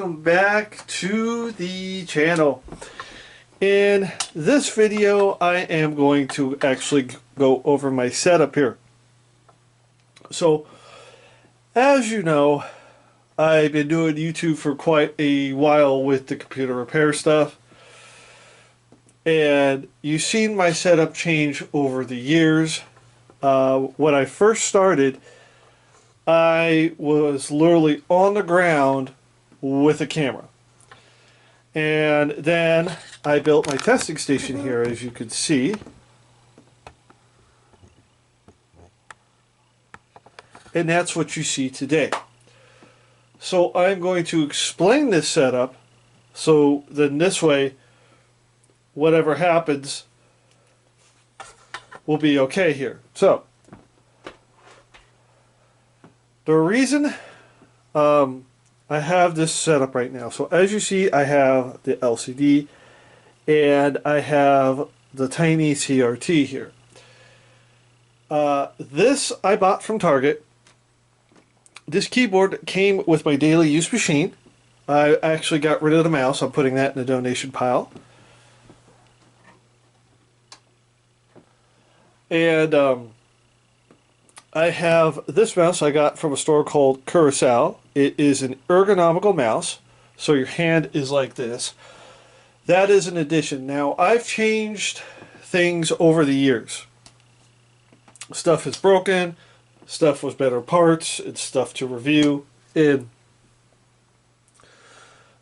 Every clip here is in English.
welcome back to the channel. In this video I am going to actually go over my setup here. So as you know, I've been doing YouTube for quite a while with the computer repair stuff, and you've seen my setup change over the years. When I first started, I was literally on the ground with a camera. And then I built my testing station here, as you can see. And that's what you see today. So I'm going to explain this setup, so then this way, whatever happens will be okay here. So the reason I have this set up right now, so as you see, I have the LCD and I have the tiny CRT here. This I bought from Target. This keyboard came with my daily use machine. I actually got rid of the mouse. I'm putting that in the donation pile. And I have this mouse I got from a store called Curacao. It is an ergonomical mouse, so your hand is like this. That is an addition. Now, I've changed things over the years. Stuff is broken, stuff was better parts, it's stuff to review, and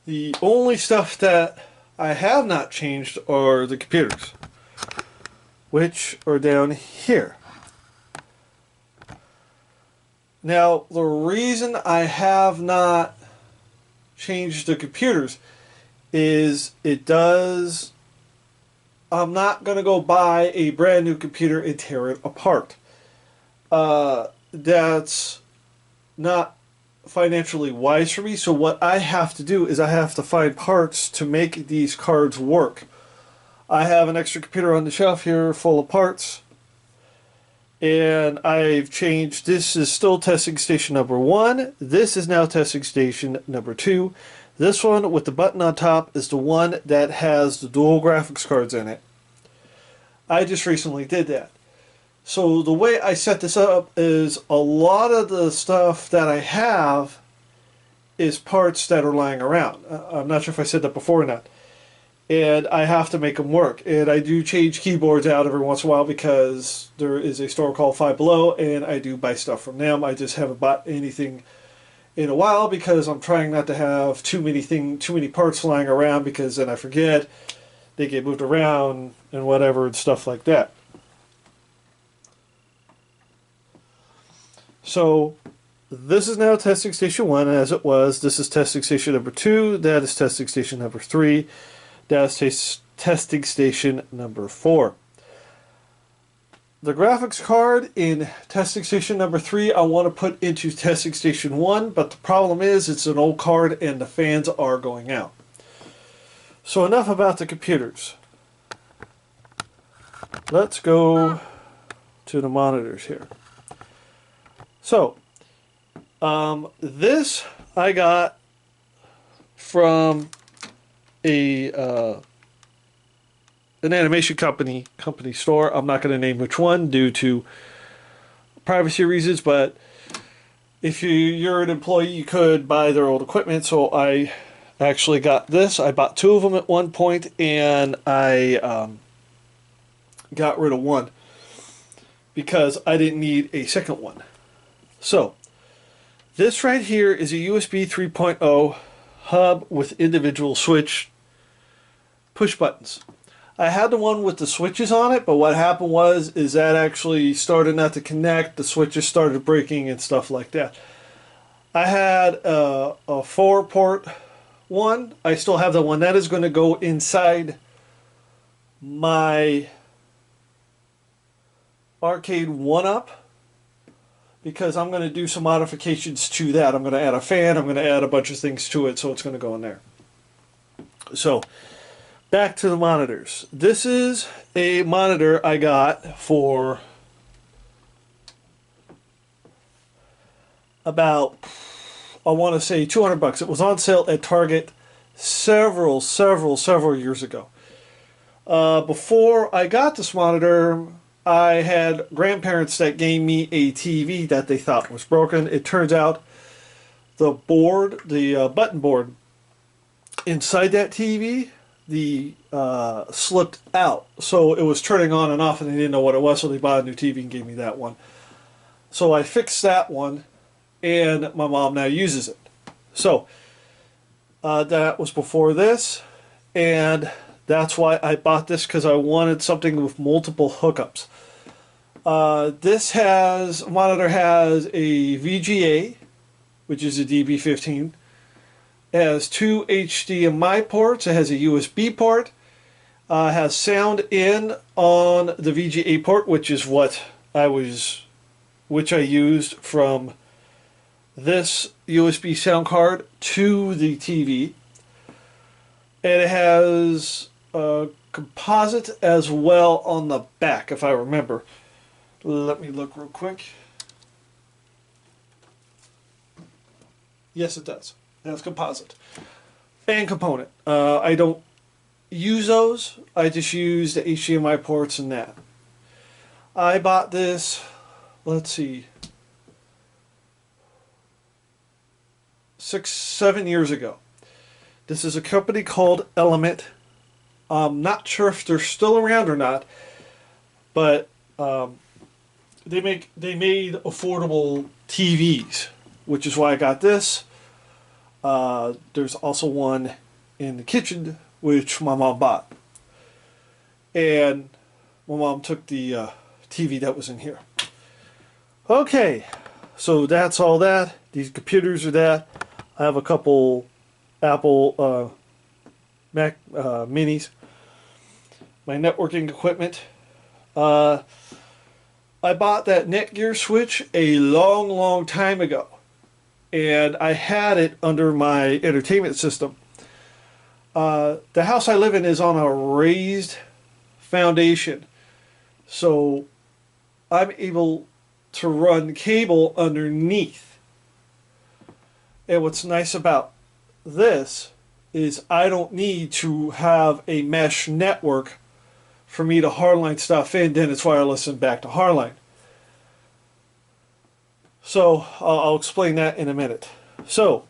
the only stuff that I have not changed are the computers, which are down here. Now, the reason I have not changed the computers is I'm not going to go buy a brand new computer and tear it apart. That's not financially wise for me, so what I have to do is I have to find parts to make these cards work. I have an extra computer on the shelf here full of parts. And I've changed, this is still testing station number 1. This is now testing station number 2. This one with the button on top is the one that has the dual graphics cards in it. I just recently did that. So the way I set this up is a lot of the stuff that I have is parts that are lying around. I'm not sure if I said that before or not. And I have to make them work. And I do change keyboards out every once in a while because there is a store called Five Below and I do buy stuff from them. I just haven't bought anything in a while because I'm trying not to have too many parts lying around, because then I forget, they get moved around and whatever and stuff like that. So this is now testing station 1 as it was. This is testing station number 2. That is testing station number 3. That's testing station number 4. The graphics card in testing station number 3 I want to put into testing station 1, but the problem is it's an old card and the fans are going out. So enough about the computers. Let's go to the monitors here. So this I got from an animation company store. I'm not going to name which one due to privacy reasons, but if you're an employee, you could buy their old equipment. So I actually got this. I bought 2 of them at one point, and I got rid of one because I didn't need a second one. So this right here is a USB 3.0 hub with individual switch push buttons. I had the one with the switches on it, but what happened was that actually started not to connect. The switches started breaking and stuff like that. I had a 4-port one. I still have the one. That is going to go inside my arcade 1-up, because I'm going to do some modifications to that. I'm going to add a fan. I'm going to add a bunch of things to it, so it's going to go in there. So back to the monitors. This is a monitor I got for about I want to say $200. It was on sale at Target several years ago. Before I got this monitor, I had grandparents that gave me a TV that they thought was broken. It turns out the board, the button board inside that TV, the slipped out. So it was turning on and off and they didn't know what it was, so they bought a new TV and gave me that one. So I fixed that one and my mom now uses it. So that was before this, and that's why I bought this, because I wanted something with multiple hookups. This monitor has a VGA, which is a DB15. It has two HDMI ports. It has a USB port. Has sound in on the VGA port, which is which I used from this USB sound card to the TV. And it has a composite as well on the back, if I remember. Let me look real quick. Yes, it does. It has composite and component. I don't use those. I just use the HDMI ports and that. I bought this, let's see, 6-7 years ago. This is a company called Element. I'm not sure if they're still around or not, but they made affordable TVs, which is why I got this. There's also one in the kitchen, which my mom bought, and my mom took the TV that was in here. Okay, so that's all that. These computers are that. I have a couple Apple Mac Minis. My networking equipment. I bought that Netgear switch a long time ago, and I had it under my entertainment system. The house I live in is on a raised foundation, so I'm able to run cable underneath. And what's nice about this is I don't need to have a mesh network for me to hardline stuff in. Then it's wireless and back to hardline. So I'll explain that in a minute. So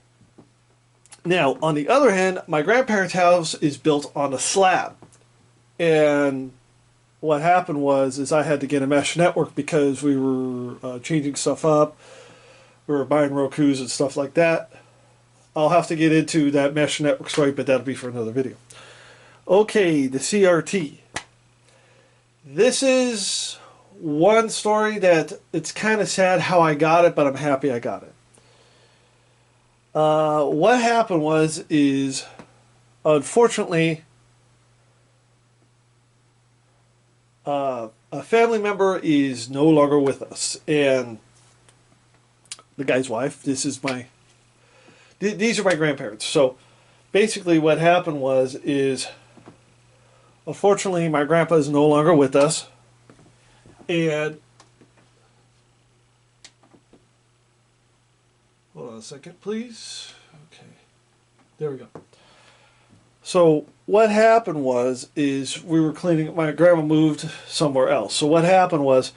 now, on the other hand, my grandparents' house is built on a slab, and what happened was I had to get a mesh network because we were changing stuff up. We were buying Rokus and stuff like that. I'll have to get into that mesh network story, but that'll be for another video. Okay, the CRT. This is one story that it's kind of sad how I got it, but I'm happy I got it. What happened is unfortunately, a family member is no longer with us, and the guy's wife. These are my grandparents. So basically, what happened is unfortunately my grandpa is no longer with us, and hold on a second, please. Okay, there we go. So what happened is we were cleaning. My grandma moved somewhere else. So what happened was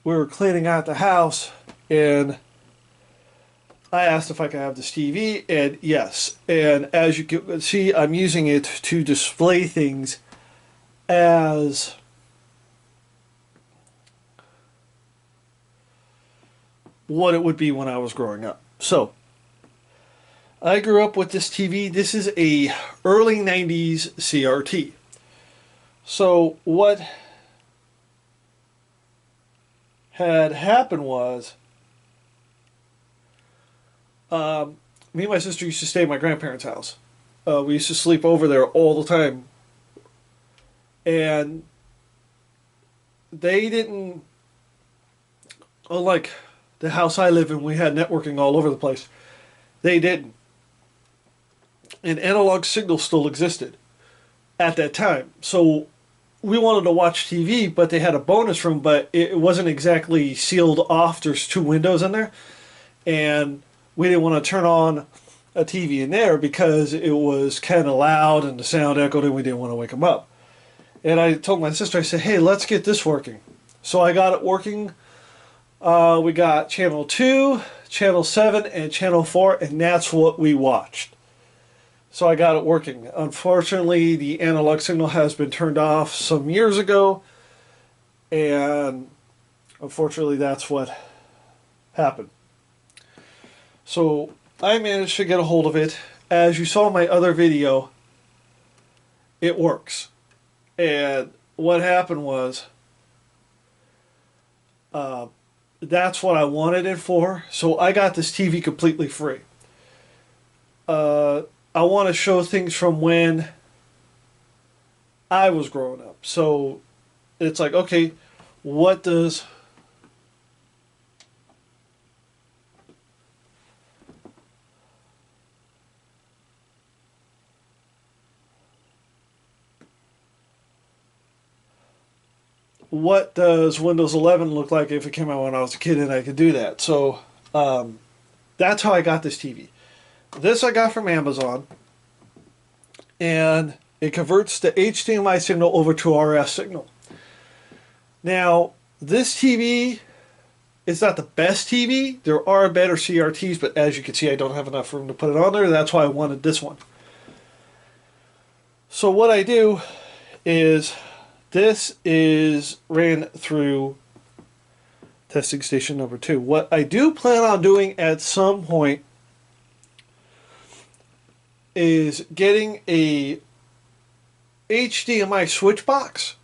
we were cleaning out the house, and I asked if I could have this TV, and yes. And as you can see, I'm using it to display things as what it would be when I was growing up. So I grew up with this TV. This is a early 90s CRT. So what had happened was me and my sister used to stay at my grandparents' house. We used to sleep over there all the time. And they didn't, unlike the house I live in, we had networking all over the place. They didn't. And analog signal still existed at that time. So we wanted to watch TV, but they had a bonus room, but it wasn't exactly sealed off. There's two windows in there. And we didn't want to turn on a TV in there because it was kind of loud and the sound echoed and we didn't want to wake him up. And I told my sister, I said, hey, let's get this working. So I got it working. We got channel 2, channel 7, and channel 4, and that's what we watched. So I got it working. Unfortunately, the analog signal has been turned off some years ago, and unfortunately that's what happened. So I managed to get a hold of it. As you saw in my other video, it works. And what happened was, that's what I wanted it for. So I got this TV completely free. I want to show things from when I was growing up. So it's like, okay, what does Windows 11 look like if it came out when I was a kid and I could do that? So that's how I got this TV. This I got from Amazon, and it converts the HDMI signal over to RF signal. Now, this TV is not the best TV. There are better CRTs, but as you can see, I don't have enough room to put it on there. That's why I wanted this one. So what I do is, this is ran through testing station number 2. What I do plan on doing at some point is getting a HDMI switch box,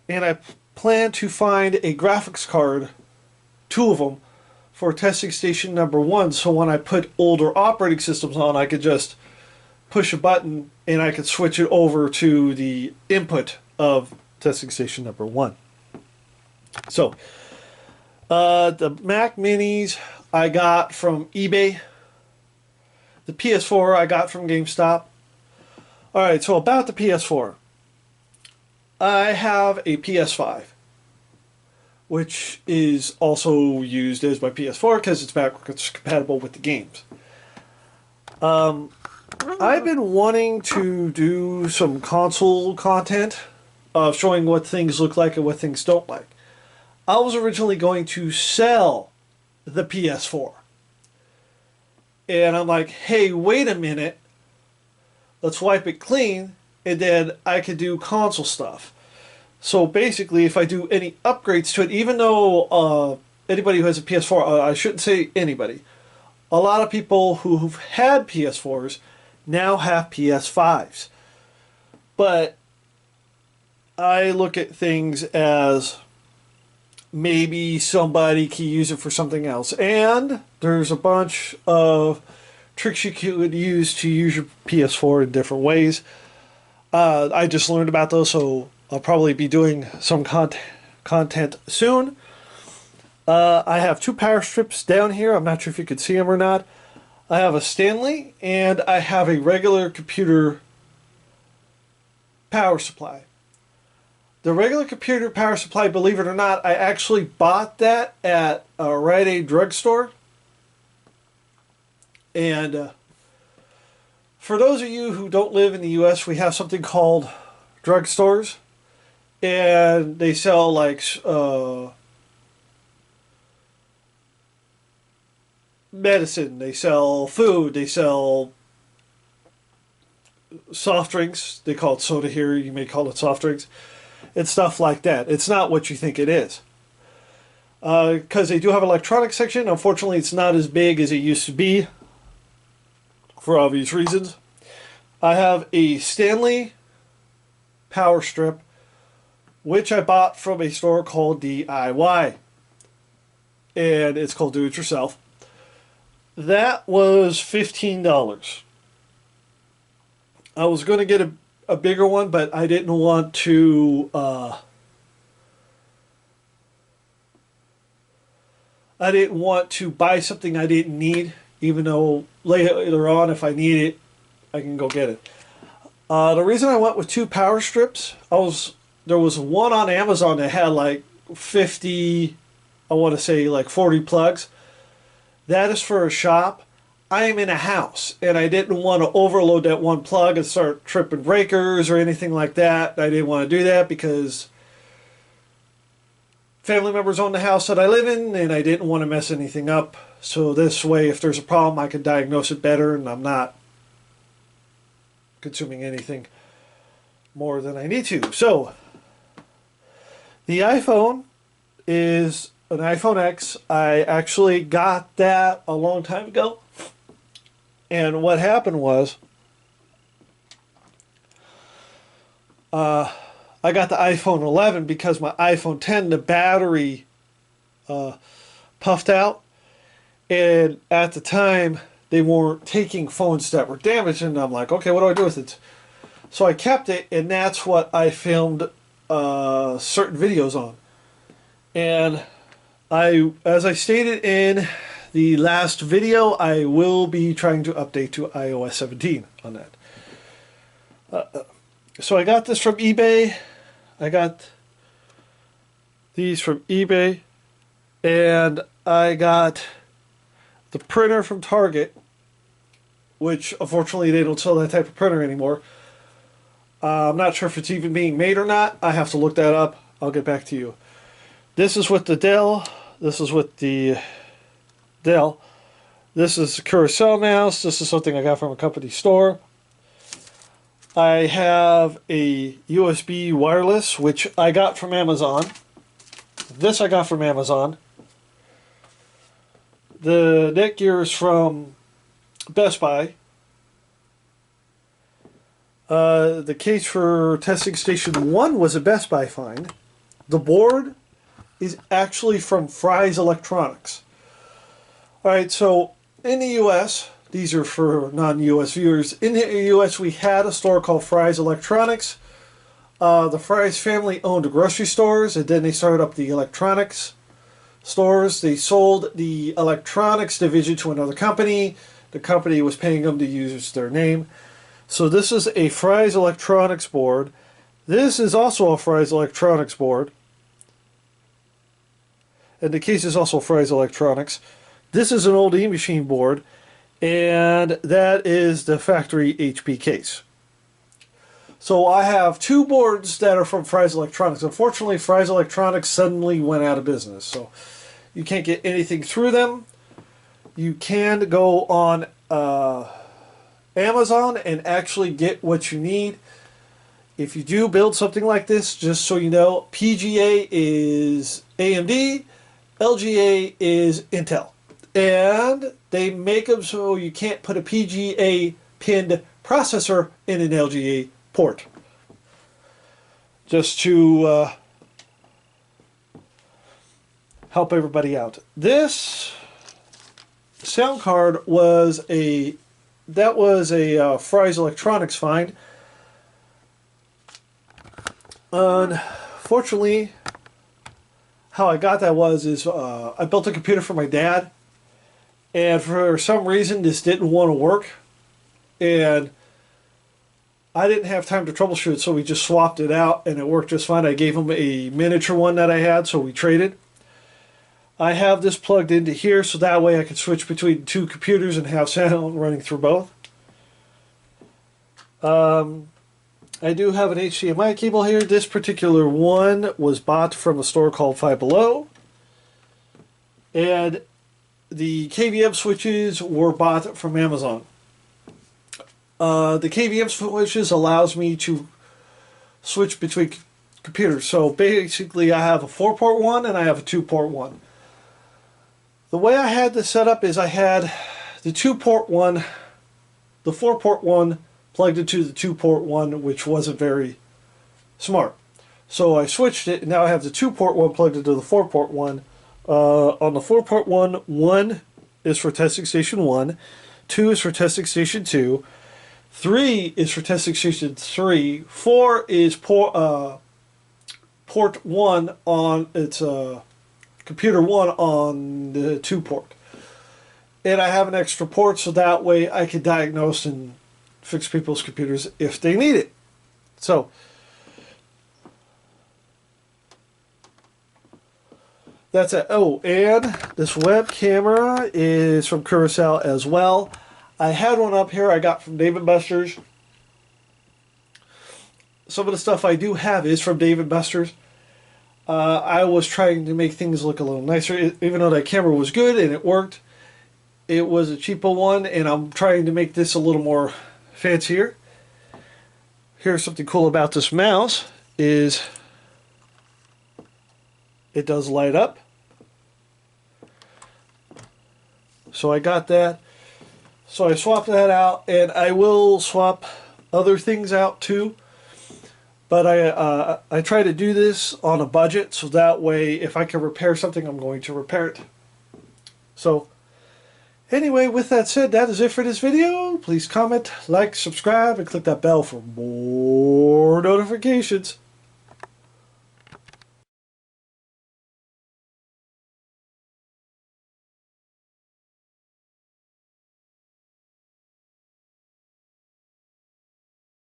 and I plan to find a graphics card, 2 of them, for testing station number 1, so when I put older operating systems on, I could just push a button and I could switch it over to the input of testing station number 1. So the Mac Minis I got from eBay. The PS4 I got from GameStop. Alright, so about the PS4. I have a PS5, which is also used as my PS4 because it's backwards compatible with the games. I've been wanting to do some console content of showing what things look like and what things don't like. I was originally going to sell the PS4. And I'm like, hey, wait a minute. Let's wipe it clean, and then I could do console stuff. So basically, if I do any upgrades to it, even though anybody who has a PS4, I shouldn't say anybody, a lot of people who've had PS4s now have PS5s. But I look at things as maybe somebody can use it for something else. And there's a bunch of tricks you could use to use your PS4 in different ways. I just learned about those, so I'll probably be doing some content soon. I have 2 power strips down here. I'm not sure if you can see them or not. I have a Stanley, and I have a regular computer power supply. The regular computer power supply, believe it or not, I actually bought that at a Rite Aid drugstore. And for those of you who don't live in the U.S., we have something called drugstores. And they sell like medicine, they sell food, they sell soft drinks. They call it soda here, you may call it soft drinks. And stuff like that. It's not what you think it is. Because they do have an electronics section. Unfortunately, it's not as big as it used to be, for obvious reasons. I have a Stanley power strip, which I bought from a store called DIY. And it's called Do It Yourself. That was $15. I was going to get a bigger one, but I didn't want to buy something I didn't need, even though later on, if I need it, I can go get it. The reason I went with 2 power strips, there was one on Amazon that had like 50, I want to say like 40 plugs. That is for a shop. I am in a house, and I didn't want to overload that one plug and start tripping breakers or anything like that. I didn't want to do that because family members own the house that I live in, and I didn't want to mess anything up. So this way, if there's a problem, I can diagnose it better, and I'm not consuming anything more than I need to. So the iPhone is an iPhone X. I actually got that a long time ago. And what happened was, I got the iPhone 11 because my iPhone 10, the battery puffed out. And at the time, they weren't taking phones that were damaged. And I'm like, okay, what do I do with it? So I kept it, and that's what I filmed certain videos on. And as I stated in the last video, I will be trying to update to iOS 17 on that. So I got this from eBay. I got these from eBay. And I got the printer from Target, which unfortunately they don't sell that type of printer anymore. I'm not sure if it's even being made or not. I have to look that up. I'll get back to you. This is with the Dell. This is with the Dell. This is a Curacao mouse. This is something I got from a company store. I have a USB wireless, which I got from Amazon. This I got from Amazon. The Netgear is from Best Buy. The case for Testing Station 1 was a Best Buy find. The board is actually from Fry's Electronics. Alright, so in the US, these are for non-US viewers, in the US we had a store called Fry's Electronics. The Fry's family owned grocery stores, and then they started up the electronics stores. They sold the electronics division to another company. The company was paying them to use their name. So this is a Fry's Electronics board. This is also a Fry's Electronics board. And the case is also Fry's Electronics. This is an old E-Machine board. And that is the factory HP case. So I have two boards that are from Fry's Electronics. Unfortunately, Fry's Electronics suddenly went out of business. So you can't get anything through them. You can go on Amazon and actually get what you need. If you do build something like this, just so you know, PGA is AMD, LGA is Intel. And they make them so you can't put a PGA pinned processor in an LGA port. Just to help everybody out. This sound card was a Fry's Electronics find. Unfortunately, how I got that is I built a computer for my dad, and for some reason this didn't want to work, and I didn't have time to troubleshoot, so we just swapped it out and it worked just fine. I gave him a miniature one that I had, so we traded. I have this plugged into here so that way I can switch between two computers and have sound running through both. I do have an HDMI cable here. This particular one was bought from a store called Five Below. And the KVM switches were bought from Amazon. The KVM switches allows me to switch between computers. So basically I have a 4-port one and I have a 2-port one. The way I had this set up is I had the 2-port one, the 4-port one plugged into the 2-port one, which wasn't very smart. So I switched it, and now I have the 2-port one plugged into the 4-port one. On the 4-port one, 1 is for Testing Station 1, 2 is for Testing Station 2, 3 is for Testing Station 3, 4 is port 1 on its computer 1 on the 2-port. And I have an extra port so that way I can diagnose and fix people's computers if they need it. So That's it. Oh, and this web camera is from Curacao as well. I had one up here I got from Dave & Buster's. Some of the stuff I do have is from Dave & Buster's. I was trying to make things look a little nicer, even though that camera was good and it worked. It was a cheaper one, and I'm trying to make this a little more fancier. Here's something cool about this mouse is it does light up. So I got that. So I swapped that out, and I will swap other things out too. But I try to do this on a budget, so that way if I can repair something, I'm going to repair it. So anyway, with that said, that is it for this video. Please comment, like, subscribe, and click that bell for more notifications.